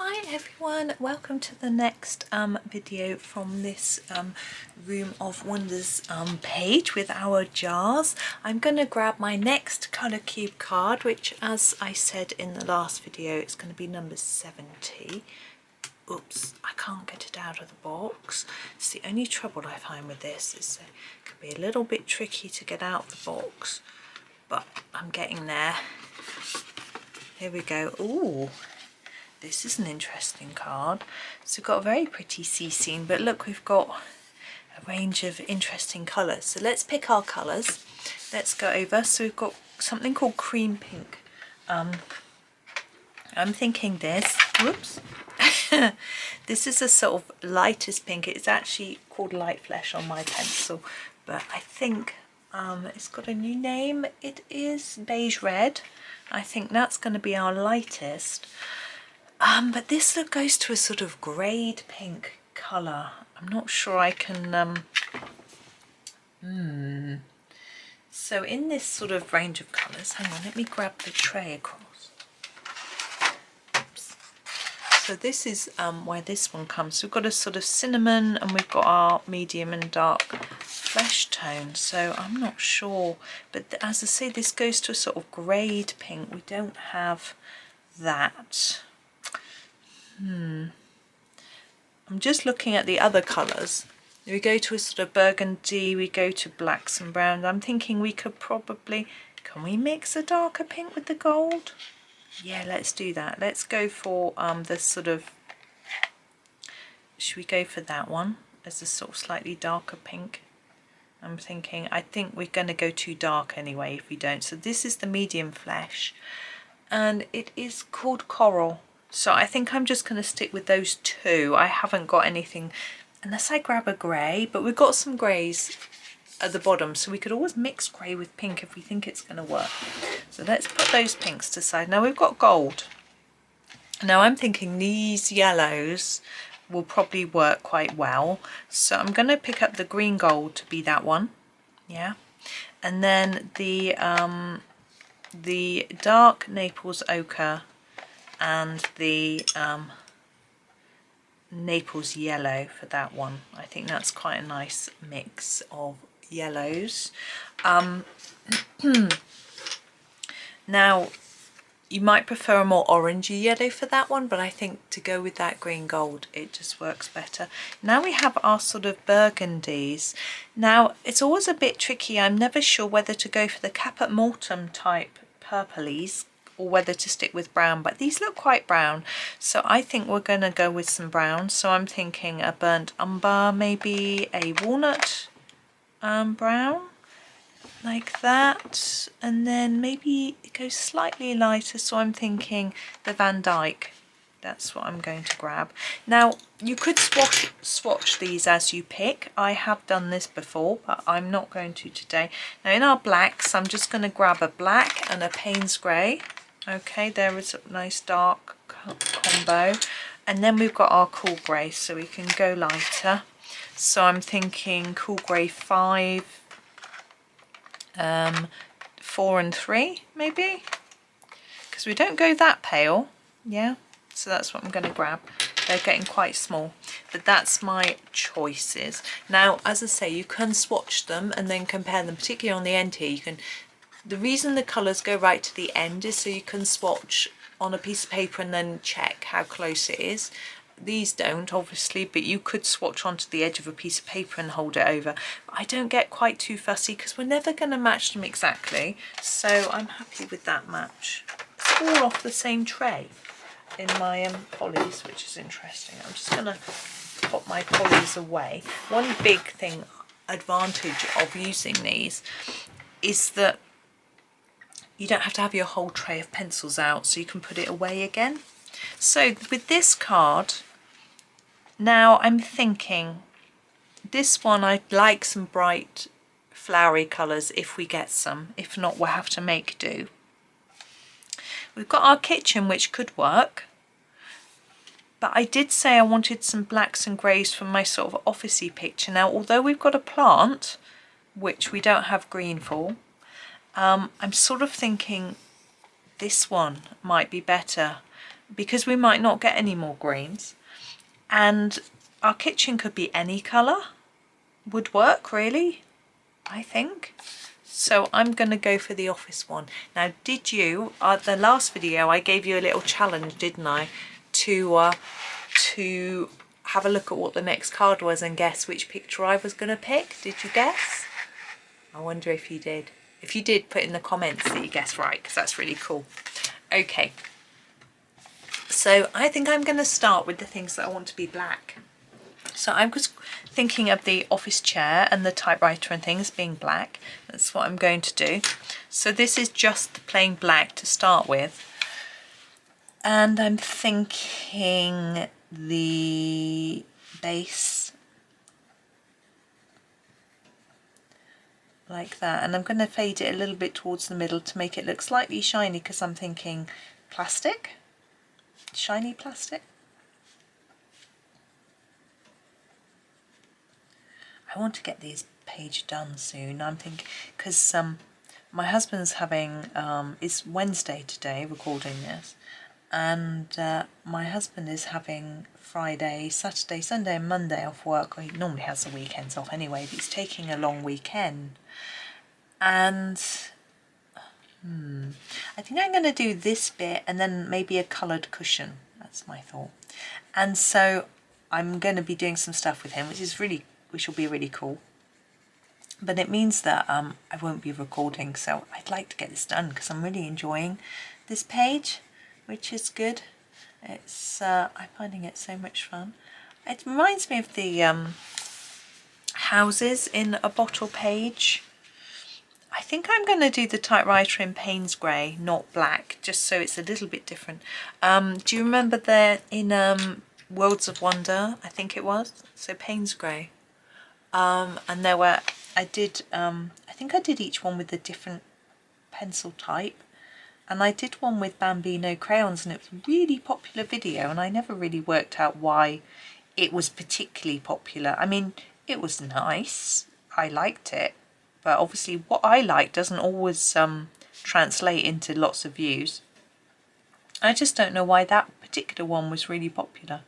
Hi everyone, welcome to the next video from this Room of Wonders page with our jars. I'm going to grab my next colour cube card, which, as I said in the last video, it's going to be number 70. Oops, I can't get it out of the box. It's the only trouble I find with this, is it can be a little bit tricky to get out of the box, but I'm getting there. Here we go. Ooh, this is an interesting card. So we've got a very pretty sea scene, but look, we've got a range of interesting colours. So let's pick our colours. Let's go over. So we've got something called cream pink. I'm thinking this, whoops, this is a sort of lightest pink. It's actually called Light Flesh on my pencil, but I think it's got a new name. It is Beige Red. I think that's going to be our lightest. But this look goes to a sort of greyed pink colour. I'm not sure I can... So in this sort of range of colours, hang on, let me grab the tray across. Oops. So this is where this one comes. So we've got a sort of cinnamon, and we've got our medium and dark flesh tone. So I'm not sure, but as I say, this goes to a sort of greyed pink. We don't have that. I'm just looking at the other colours. We go to a sort of burgundy, we go to blacks and browns. I'm thinking we could probably, can we mix a darker pink with the gold? Yeah, let's do that. Let's go for the sort of, should we go for that one as a sort of slightly darker pink? I'm thinking, I think we're going to go too dark anyway if we don't. So this is the medium flesh, and it is called Coral. So I think I'm just going to stick with those two. I haven't got anything, unless I grab a grey, but we've got some greys at the bottom, so we could always mix grey with pink if we think it's going to work. So let's put those pinks to the side. Now we've got gold. Now I'm thinking these yellows will probably work quite well. So I'm going to pick up the green gold to be that one. Yeah. And then the dark Naples ochre and the Naples yellow for that one. I think that's quite a nice mix of yellows. Now you might prefer a more orangey yellow for that one, but I think to go with that green gold, it just works better. Now we have our sort of burgundies. Now it's always a bit tricky. I'm never sure whether to go for the Caput Mortuum type purplies or whether to stick with brown, but these look quite brown, so I think we're going to go with some brown. So I'm thinking a burnt umber, maybe a walnut brown, like that, and then maybe it goes slightly lighter, so I'm thinking the Van Dyck. That's what I'm going to grab. Now you could swatch these as you pick. I have done this before, but I'm not going to today. Now in our blacks, I'm just going to grab a black and a Paynes grey. Okay, there is a nice dark combo, and then we've got our cool grey, so we can go lighter. So I'm thinking cool grey 5, 4 and 3 maybe, because we don't go that pale. Yeah, so that's what I'm going to grab. They're getting quite small, but that's my choices. Now, as I say, you can swatch them and then compare them, particularly on the end here. You can. The reason the colours go right to the end is so you can swatch on a piece of paper and then check how close it is. These don't, obviously, but you could swatch onto the edge of a piece of paper and hold it over. But I don't get quite too fussy because we're never going to match them exactly, so I'm happy with that match. It's all off the same tray in my polys, which is interesting. I'm just going to put my polys away. One big thing, advantage of using these is that you don't have to have your whole tray of pencils out, so you can put it away again. So with this card, now I'm thinking this one, I'd like some bright flowery colours if we get some. If not, we'll have to make do. We've got our kitchen, which could work, but I did say I wanted some blacks and greys from my sort of officey picture. Now, although we've got a plant, which we don't have green for, I'm sort of thinking this one might be better because we might not get any more greens, and our kitchen could be any colour, would work really, I think. So I'm going to go for the office one. Now, did you, the last video I gave you a little challenge, didn't I, to have a look at what the next card was and guess which picture I was going to pick? Did you guess? I wonder if you did. If you did, put in the comments that you guessed right, because that's really cool. Okay, so I think I'm going to start with the things that I want to be black. So I'm just thinking of the office chair and the typewriter and things being black. That's what I'm going to do. So this is just plain black to start with. And I'm thinking the base like that, and I'm going to fade it a little bit towards the middle to make it look slightly shiny, because I'm thinking plastic, shiny plastic. I want to get these page done soon. I'm thinking, because my husband's having, it's Wednesday today recording this, and my husband is having Friday, Saturday, Sunday and Monday off work. Well, he normally has the weekends off anyway, but he's taking a long weekend. And I think I'm going to do this bit and then maybe a coloured cushion. That's my thought. And so I'm going to be doing some stuff with him, which will be really cool. But it means that I won't be recording, so I'd like to get this done because I'm really enjoying this page, which is good. It's I'm finding it so much fun. It reminds me of the houses in a bottle page. I think I'm going to do the typewriter in Paynes grey, not black, just so it's a little bit different. Do you remember there in Worlds of Wonder, I think it was? So Paynes grey. And there were, I think I did each one with a different pencil type. And I did one with Bambino crayons, and it was a really popular video, and I never really worked out why it was particularly popular. I mean, it was nice. I liked it. But obviously what I like doesn't always translate into lots of views. I just don't know why that particular one was really popular.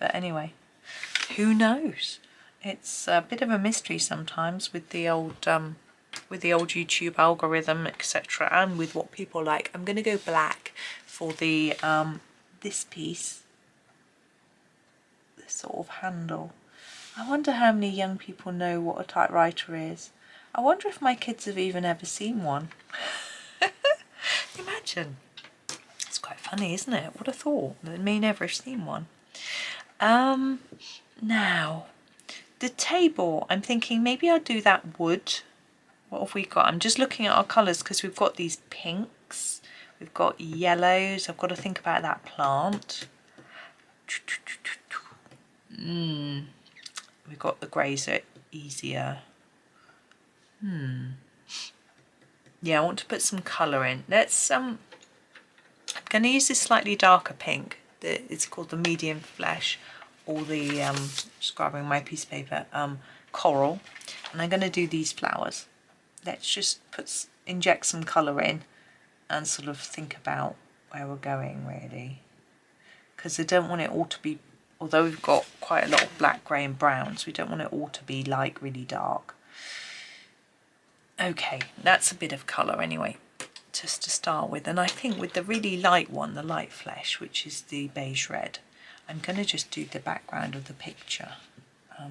But anyway, who knows? It's a bit of a mystery sometimes with the old YouTube algorithm, etc., and with what people like. I'm going to go black for the this piece, this sort of handle. I wonder how many young people know what a typewriter is. I wonder if my kids have even ever seen one. Imagine. It's quite funny, isn't it? What a thought. They may never have seen one. Now, the table, I'm thinking maybe I'll do that wood. What have we got? I'm just looking at our colours because we've got these pinks. We've got yellows. I've got to think about that plant. We've got the greys are easier. Yeah, I want to put some colour in. Let's I'm going to use this slightly darker pink. It's called the medium flesh, or the just grabbing my piece of paper, coral, and I'm going to do these flowers. Let's just inject some colour in and sort of think about where we're going really, because I don't want it all to be, although we've got quite a lot of black, grey and browns, we don't want it all to be like really dark. Okay, that's a bit of colour anyway, just to start with. And I think with the really light one, the light flesh, which is the beige red, I'm going to just do the background of the picture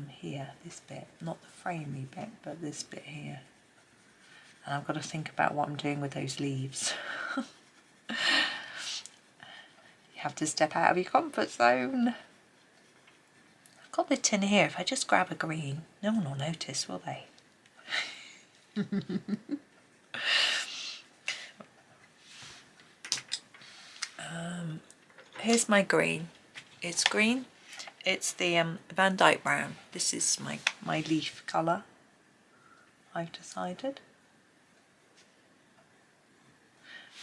here, this bit, not the framey bit, but this bit here. And I've got to think about what I'm doing with those leaves. You have to step out of your comfort zone. I've got the tin here. If I just grab a green, no one will notice, will they? Here's my green. It's green. It's the Van Dyke brown. This is my leaf colour, I've decided.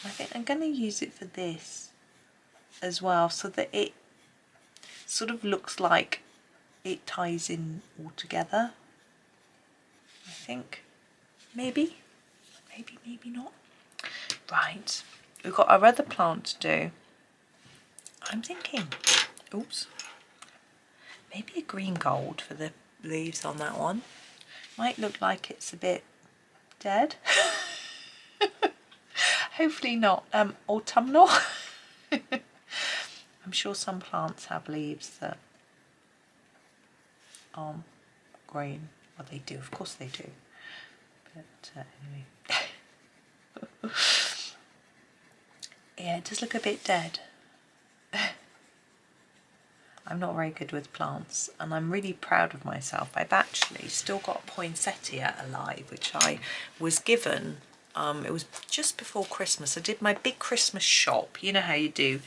I think I'm going to use it for this as well, so that it sort of looks like it ties in all together. I think. Maybe not. Right, we've got our other plant to do. I'm thinking, oops, maybe a green gold for the leaves on that one. Might look like it's a bit dead. Hopefully not autumnal. I'm sure some plants have leaves that aren't green. Well, they do, of course they do. But anyway. Yeah, it does look a bit dead. I'm not very good with plants, and I'm really proud of myself. I've actually still got a poinsettia alive, which I was given. It was just before Christmas. I did my big Christmas shop. You know how you do.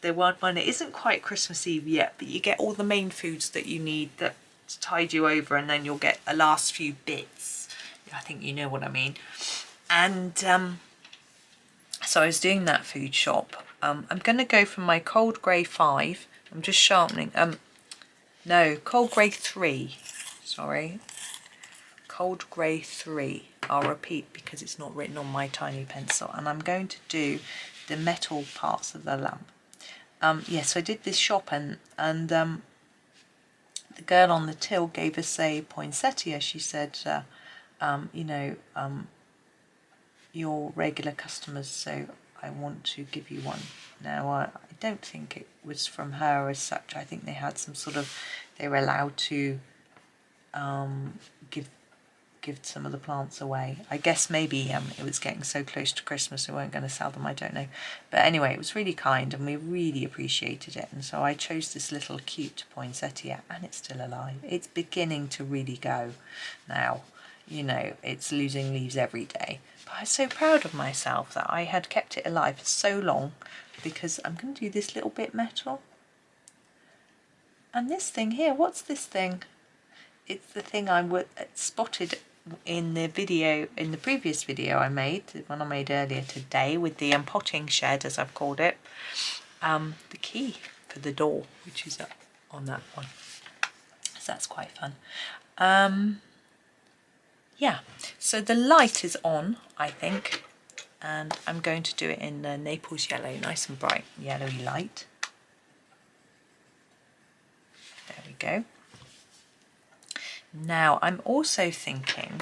The one when it isn't quite Christmas Eve yet, but you get all the main foods that you need that tide you over, and then you'll get a last few bits. I think you know what I mean. And so I was doing that food shop. I'm going to go for my cold grey 5. I'm just sharpening. No, cold grey 3. Sorry. Cold grey 3. I'll repeat because it's not written on my tiny pencil. And I'm going to do the metal parts of the lamp. Yes, I did this shop, and the girl on the till gave us a poinsettia. She said, you know, you're regular customers, so I want to give you one. Now, I don't think it was from her as such. I think they had some sort of, they were allowed to give some of the plants away. I guess maybe it was getting so close to Christmas we weren't going to sell them, I don't know. But anyway, it was really kind and we really appreciated it. And so I chose this little cute poinsettia, and it's still alive. It's beginning to really go now. You know, it's losing leaves every day. But I was so proud of myself that I had kept it alive for so long, because I'm going to do this little bit metal. And this thing here, what's this thing? It's the thing I spotted in the video, in the previous video I made, the one I made earlier today with the potting shed, as I've called it. The key for the door, which is up on that one. So that's quite fun. Yeah, so the light is on, I think, and I'm going to do it in the Naples yellow, nice and bright yellowy light. There we go. Now I'm also thinking,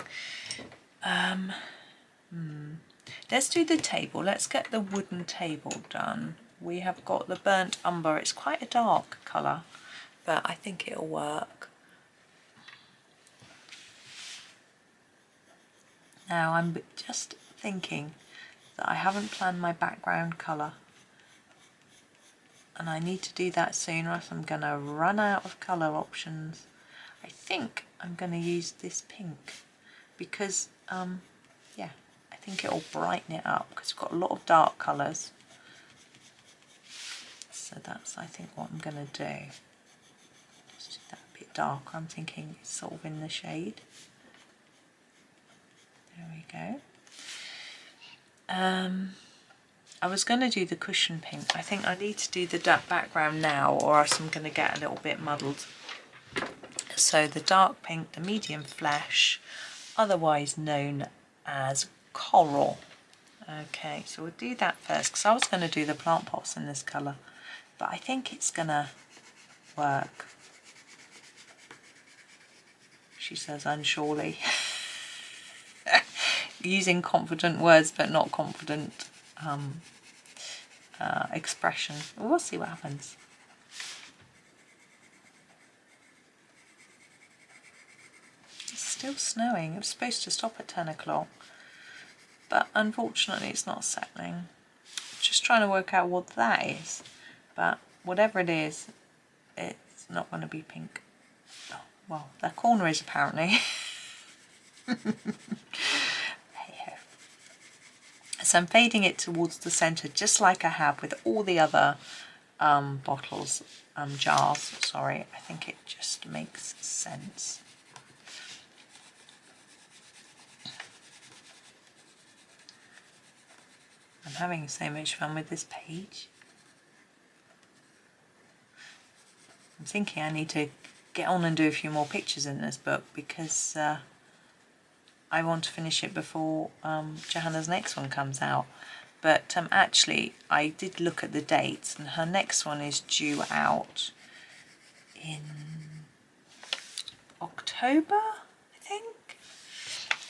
let's do the table. Let's get the wooden table done. We have got the burnt umber. It's quite a dark colour, but I think it'll work. Now I'm just thinking that I haven't planned my background colour, and I need to do that soon or else I'm going to run out of colour options. I think I'm going to use this pink because, yeah, I think it'll brighten it up because we've got a lot of dark colours. So that's, I think, what I'm going to do. Just do that a bit darker. I'm thinking it's sort of in the shade. There we go. I was going to do the cushion pink. I think I need to do the dark background now, or else I'm going to get a little bit muddled. So the dark pink, the medium flesh, otherwise known as coral. Okay, so we'll do that first, because I was going to do the plant pots in this colour, but I think it's going to work. She says unsurely. Using confident words but not confident expression. We'll see what happens. It's still snowing. It was supposed to stop at 10 o'clock, but unfortunately it's not settling. Just trying to work out what that is, but whatever it is, it's not going to be pink. Oh, well, the corner is apparently. So I'm fading it towards the centre, just like I have with all the other bottles, jars, sorry. I think it just makes sense. I'm having so much fun with this page. I'm thinking I need to get on and do a few more pictures in this book, because I want to finish it before Johanna's next one comes out. But actually I did look at the dates, and her next one is due out in October, I think.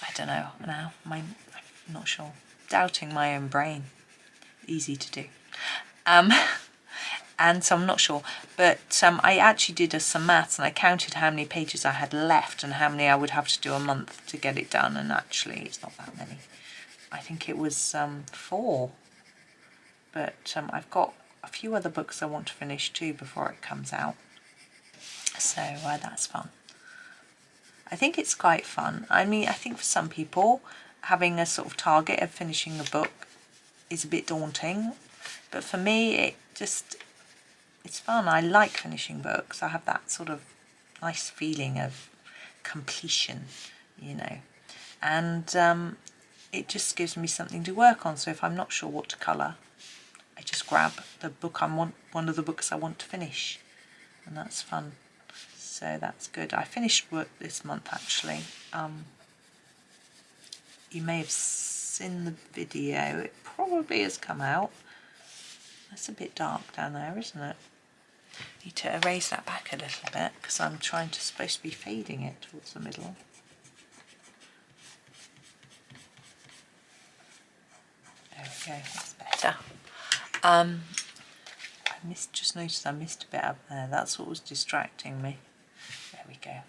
I don't know now, I'm not sure. Doubting my own brain. Easy to do. And so I'm not sure, but I actually did some maths, and I counted how many pages I had left and how many I would have to do a month to get it done, and actually it's not that many. I think it was 4, but I've got a few other books I want to finish too before it comes out, so that's fun. I think it's quite fun. I mean, I think for some people having a sort of target of finishing a book is a bit daunting, but for me it's fun. I like finishing books. I have that sort of nice feeling of completion, you know, and it just gives me something to work on. So if I'm not sure what to colour, I just grab the book one of the books I want to finish, and that's fun. So that's good. I finished work this month actually. You may have seen the video. It probably has come out. That's a bit dark down there, isn't it? Need to erase that back a little bit because I'm supposed to be fading it towards the middle. There we go, that's better. Just noticed I missed a bit up there. That's what was distracting me. There we go.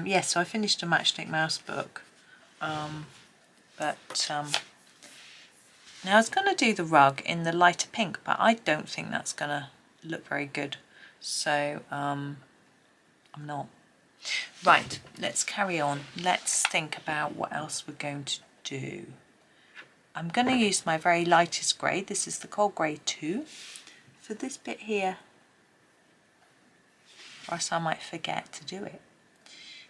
Yes, so I finished a Matchstick Mouse book, but now I was going to do the rug in the lighter pink, but I don't think that's going to look very good, so I'm not. Right, let's carry on. Let's think about what else we're going to do. I'm going to use my very lightest grey. This is the Cold Grey 2 for this bit here, or else I might forget to do it.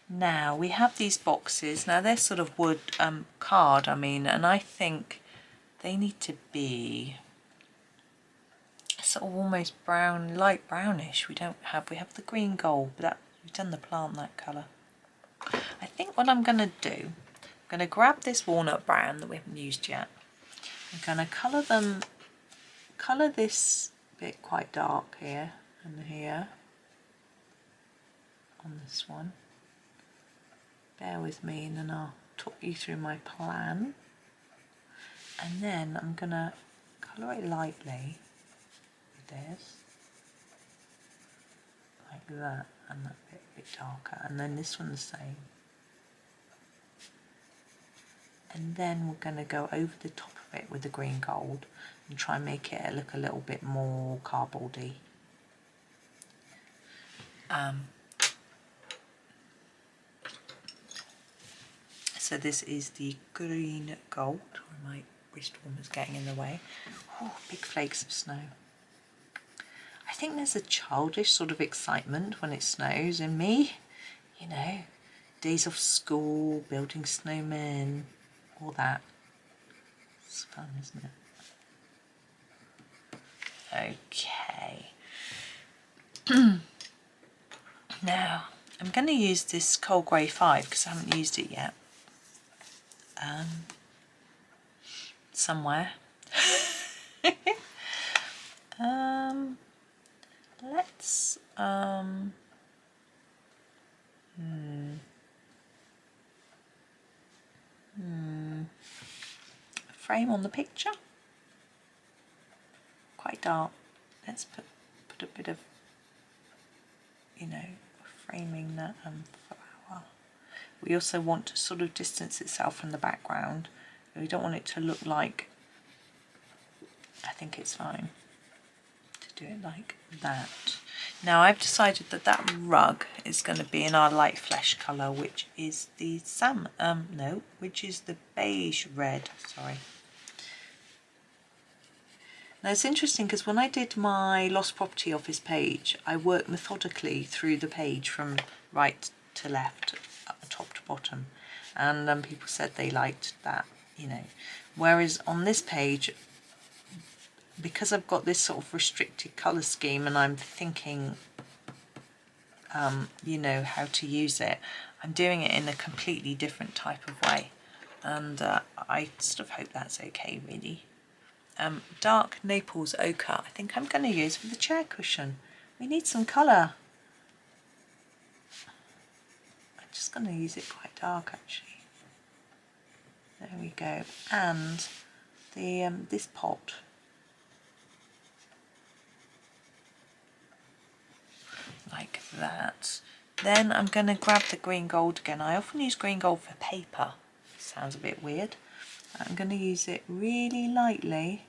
Now we have these boxes. Now they're sort of wood card, I mean, and I think they need to be sort of almost brown, light brownish. We have the green gold, but we've done the plant that colour. I think what I'm going to do, I'm going to grab this walnut brown that we haven't used yet. I'm going to colour this bit quite dark here and here on this one. Bear with me and then I'll talk you through my plan. And then I'm going to colour it lightly with this, like that, and that bit a bit darker, and then this one the same. And then we're going to go over the top of it with the green gold and try and make it look a little bit more cardboardy. So this is the green gold. My wrist warmer's getting in the way. Oh, big flakes of snow. I think there's a childish sort of excitement when it snows in me. You know, days off school, building snowmen, all that. It's fun, isn't it? Okay. Now, I'm going to use this Cold Grey 5 because I haven't used it yet. Somewhere. Let's frame on the picture. Quite dark. Let's put a bit of, you know, framing that flower. We also want to sort of distance itself from the background. We don't want it to look like, I think it's fine to do it like that. Now I've decided that that rug is going to be in our light flesh colour, which is the which is the beige red, sorry. Now it's interesting because when I did my Lost Property Office page, I worked methodically through the page from right to left, top to bottom, and people said they liked that, you know. Whereas on this page, because I've got this sort of restricted colour scheme and I'm thinking, you know, how to use it, I'm doing it in a completely different type of way. and I sort of hope that's okay really. Dark Naples ochre, I think I'm going to use for the chair cushion. We need some colour. I'm just going to use it quite dark actually. There we go. And the this pot. Like that. Then I'm going to grab the green gold again. I often use green gold for paper. Sounds a bit weird. I'm going to use it really lightly,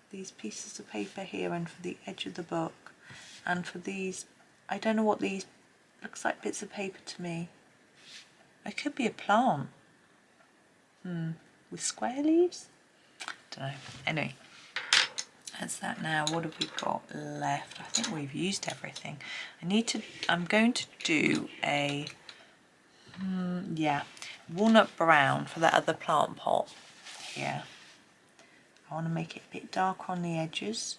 these pieces of paper here, and for the edge of the book, and for these, I don't know what these, looks like bits of paper to me. It could be a plant. With square leaves? Don't know. Anyway, that's that now. What have we got left? I think we've used everything. I'm going to do a, walnut brown for that other plant pot here. I want to make it a bit darker on the edges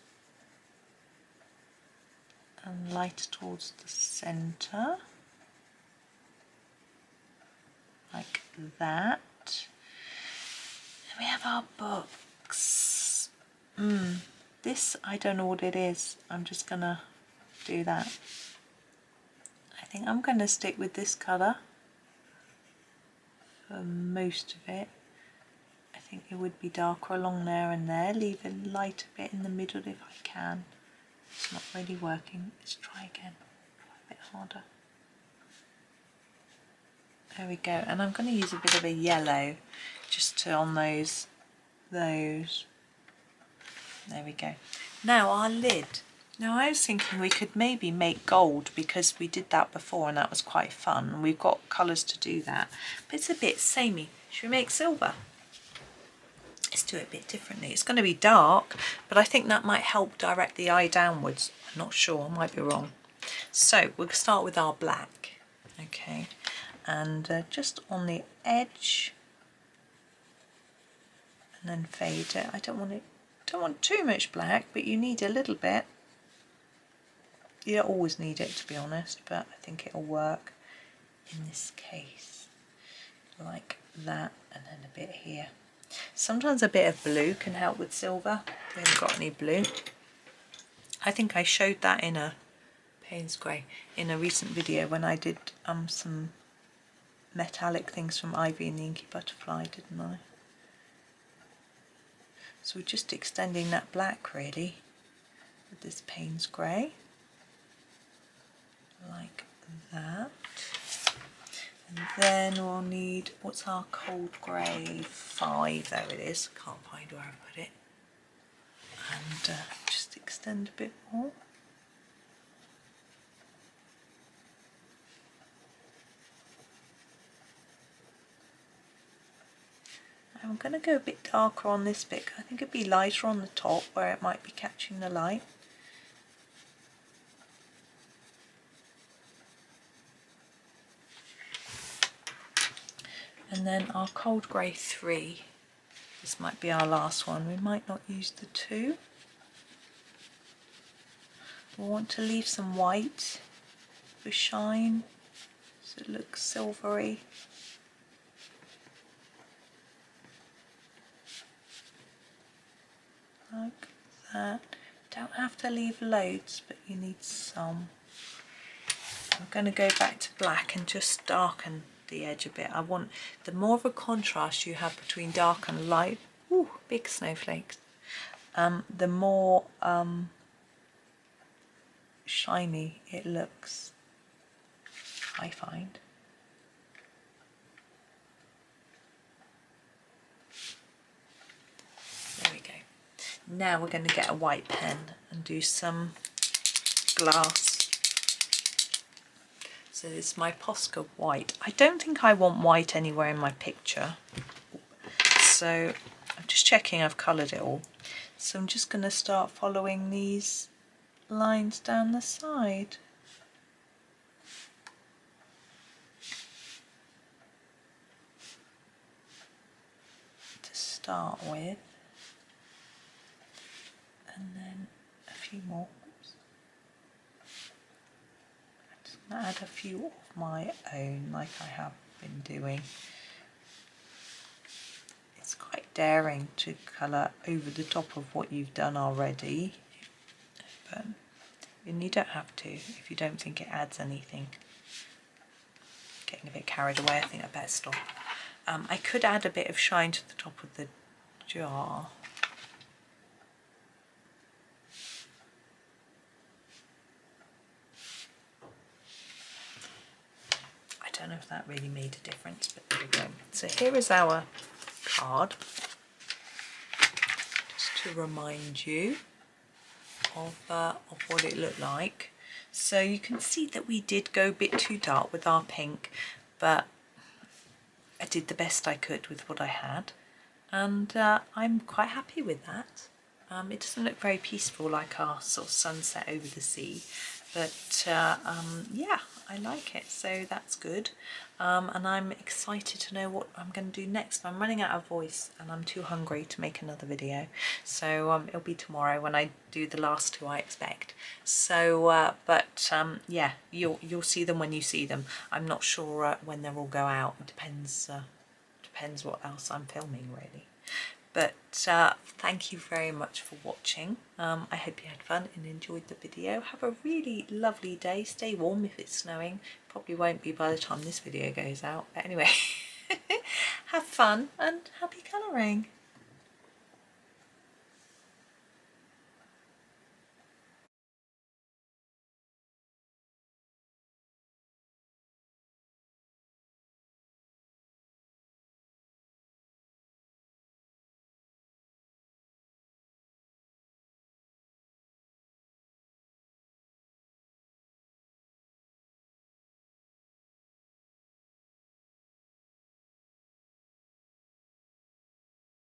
and lighter towards the centre, like that. Then we have our books. This, I don't know what it is. I'm just gonna do that. I think I'm gonna stick with this colour for most of it. I think it would be darker along there and there. Leave a lighter bit in the middle if I can. It's not really working. Let's try again. Try a bit harder. There we go. And I'm going to use a bit of a yellow just to on those. There we go. Now our lid. Now I was thinking we could maybe make gold because we did that before and that was quite fun. And we've got colours to do that. But it's a bit samey. Should we make silver? Let's do it a bit differently. It's going to be dark, but I think that might help direct the eye downwards. I'm not sure, I might be wrong. So we'll start with our black, okay, and just on the edge, and then fade it. I don't want too much black, but you need a little bit. You don't always need it, to be honest, but I think it'll work in this case, like that, and then a bit here. Sometimes a bit of blue can help with silver. We haven't got any blue. I think I showed that in a Paynes grey in a recent video when I did some metallic things from Ivy and the Inky Butterfly, didn't I? So we're just extending that black really with this Paynes grey, like that. And then we'll need, what's our cold grey? 5, there it is, can't find where I put it. And just extend a bit more. I'm going to go a bit darker on this bit. I think it'd be lighter on the top where it might be catching the light. And then our cold grey 3, this might be our last one. We might not use the 2. We want to leave some white for shine so it looks silvery. Like that. Don't have to leave loads, but you need some. I'm going to go back to black and just darken the edge a bit. I want, the more of a contrast you have between dark and light, ooh, big snowflakes, the more shiny it looks, I find. There we go. Now we're going to get a white pen and do some glass. So this is my Posca white. I don't think I want white anywhere in my picture. So I'm just checking I've coloured it all. So I'm just going to start following these lines down the side. To start with. And then a few more. Add a few of my own like I have been doing. daring to colour over the top of what you've done already, but and you don't have to if you don't think it adds anything. Getting a bit carried away, I think I better stop. I could add a bit of shine to the top of the jar. I don't know if that really made a difference, but there we go. So here is our card, just to remind you of what it looked like. So you can see that we did go a bit too dark with our pink, but I did the best I could with what I had, and I'm quite happy with that. It doesn't look very peaceful like our sort of sunset over the sea, but yeah, I like it, so that's good. And I'm excited to know what I'm going to do next. I'm running out of voice and I'm too hungry to make another video, so it'll be tomorrow when I do the last two, I expect. So yeah, you'll see them when you see them. I'm not sure when they'll all go out. It depends what else I'm filming, really. But thank you very much for watching. I hope you had fun and enjoyed the video. Have a really lovely day. Stay warm if it's snowing. Probably won't be by the time this video goes out. But anyway, have fun and happy colouring.